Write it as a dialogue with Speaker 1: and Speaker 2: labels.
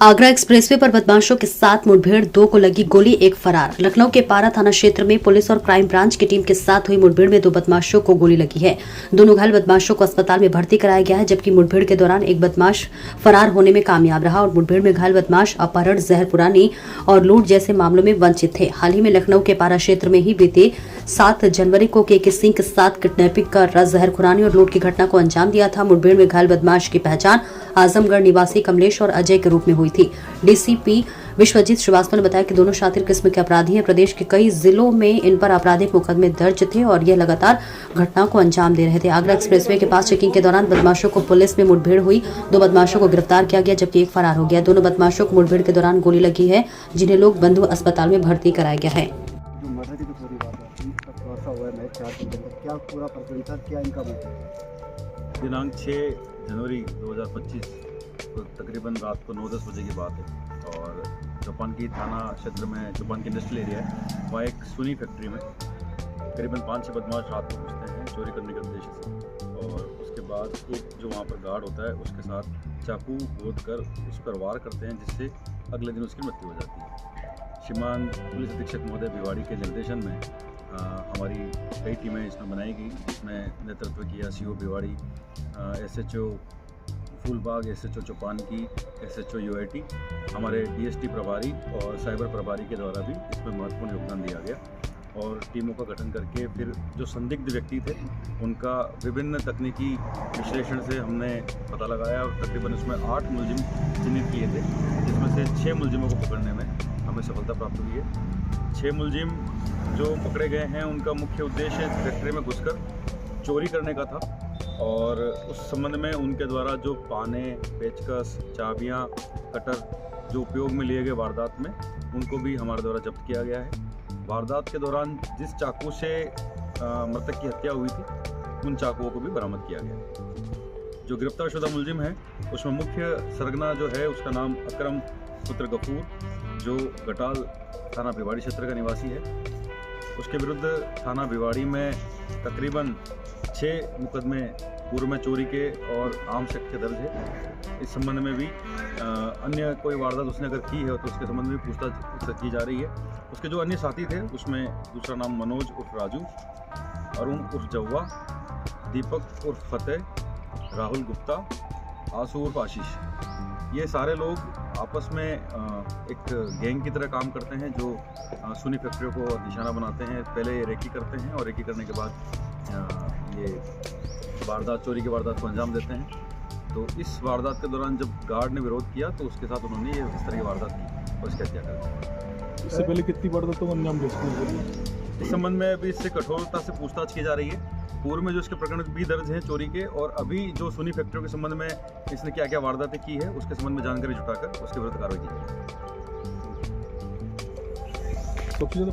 Speaker 1: Agra expressway पर बदमाशों के साथ मुठभेड़, 2 को लगी गोली, 1 फरार। लखनऊ के पारा थाना क्षेत्र में पुलिस और क्राइम ब्रांच की टीम के साथ हुई मुठभेड़ में 2 बदमाशों को गोली लगी है। दोनों घायल बदमाशों को अस्पताल में भर्ती कराया गया है, जबकि मुठभेड़ के दौरान एक बदमाश फरार होने में कामयाब रहा और मुठभेड़ में घायल बदमाश अपहरण, जहर पुरानी और लूट जैसे मामलों में वंचित थे। हाल ही में लखनऊ के पारा क्षेत्र में ही बीते 7 जनवरी को केके सिंह के साथ किडनैपिंग कर जहर खुरानी और लूट की घटना को अंजाम दिया था। मुठभेड़ में घायल बदमाश की पहचान आजमगढ़ निवासी कमलेश और अजय के रूप में हुई थी। डीसीपी विश्वजीत श्रीवास्तव ने बताया कि दोनों शातिर किस्म के अपराधी हैं। प्रदेश के कई जिलों में इन पर आपराधिक मुकदमे दर्ज थे और यह लगातार घटनाओं को अंजाम दे रहे थे। आगरा एक्सप्रेसवे के पास चेकिंग के दौरान बदमाशों को पुलिस में मुठभेड़ हुई। 2 बदमाशों को गिरफ्तार किया गया, जबकि 1 फरार हो गया। दोनों बदमाशों को मुठभेड़ के दौरान गोली लगी है, जिन्हें लोग बंधु अस्पताल में भर्ती कराया गया है।
Speaker 2: जो मर्डर की पूरी बात है, खुलासा हुआ है मैं 4 दिन के अंदर, क्या पूरा प्रकरण था, क्या इनका मोटिव?
Speaker 3: दिनांक 6 जनवरी 2025 को तकरीबन रात को 9-10 बजे की बात है और चौपान की थाना क्षेत्र में, चौपान की इंडस्ट्रियल एरिया है, वहाँ एक सुनी फैक्ट्री में करीबन 5-6 बदमाश रात को घुसते हैं चोरी करने के उद्देश्य से और उसके बाद एक जो वहाँ पर गार्ड होता है उसके साथ चाकू गोद कर उस पर वार करते हैं, जिससे अगले दिन उसकी मृत्यु हो जाती है। श्रीमान पुलिस अधीक्षक महोदय भिवाड़ी के निर्देशन में हमारी कई टीमें इसमें बनाई गई, जिसमें नेतृत्व किया CO Bhiwadi, SHO Phoolbagh, SHO Chaupan की, एसएचओ यूआईटी, हमारे डीएसटी प्रभारी और साइबर प्रभारी के द्वारा भी इसमें महत्वपूर्ण योगदान दिया गया और टीमों का गठन करके फिर जो संदिग्ध व्यक्ति थे उनका विभिन्न तकनीकी विश्लेषण से हमने पता लगाया और तकरीबन उसमें 8 मुलजिम चिन्हित किए थे, जिसमें से 6 मुलजिमों को पकड़ने में हमें सफलता प्राप्त हुई है। 6 मुलजिम जो पकड़े गए हैं उनका मुख्य उद्देश्य फैक्ट्री में घुसकर चोरी करने का था और उस संबंध में उनके द्वारा जो पाने, पेचकस, चाबियां, कटर जो उपयोग में लिए गए वारदात में, उनको भी हमारे द्वारा जब्त किया गया है। वारदात के दौरान जिस चाकू से मृतक की हत्या हुई थी उन चाकुओं को भी बरामद किया गया। जो गिरफ्तारशुदा मुलजिम है उसमें मुख्य सरगना जो है उसका नाम अकरम पुत्र गफूर, जो गटाल थाना भिवाड़ी क्षेत्र का निवासी है। उसके विरुद्ध थाना भिवाड़ी में तकरीबन 6 मुकदमे पूर्व में चोरी के और आर्म्स एक्ट के दर्ज है। इस संबंध में भी अन्य कोई वारदात उसने अगर की है तो उसके संबंध में पूछताछ की जा रही है। उसके जो अन्य साथी थे उसमें दूसरा नाम मनोज उर्फ राजू, अरुण उर्फ जव्वा, दीपक उर्फ फतेह, राहुल गुप्ता, आंसू उर्फ आशीष, ये सारे लोग आपस में एक गैंग की तरह काम करते हैं जो सुनी फैक्ट्रियों को निशाना बनाते हैं। पहले ये रेकी करते हैं और रेकी करने के बाद ये वारदात, चोरी की वारदात को अंजाम देते हैं। तो इस वारदात के दौरान जब गार्ड ने विरोध किया तो उसके साथ उन्होंने ये इस तरह की वारदात की और इसकी हत्या कर दी।
Speaker 4: इससे पहले कितनी वारदातों को अंजाम दे चुके हैं?
Speaker 3: इस संबंध में अभी इससे कठोरता से पूछताछ की जा रही है। पूर्व में जो इसके प्रकरण भी दर्ज हैं चोरी के, और अभी जो सुनी फैक्ट्रियों के संबंध में इसने क्या क्या वारदातें की है उसके संबंध में जानकारी जुटाकर उसके विरुद्ध कार्रवाई की जाएगी।
Speaker 4: सबसे ज़्यादा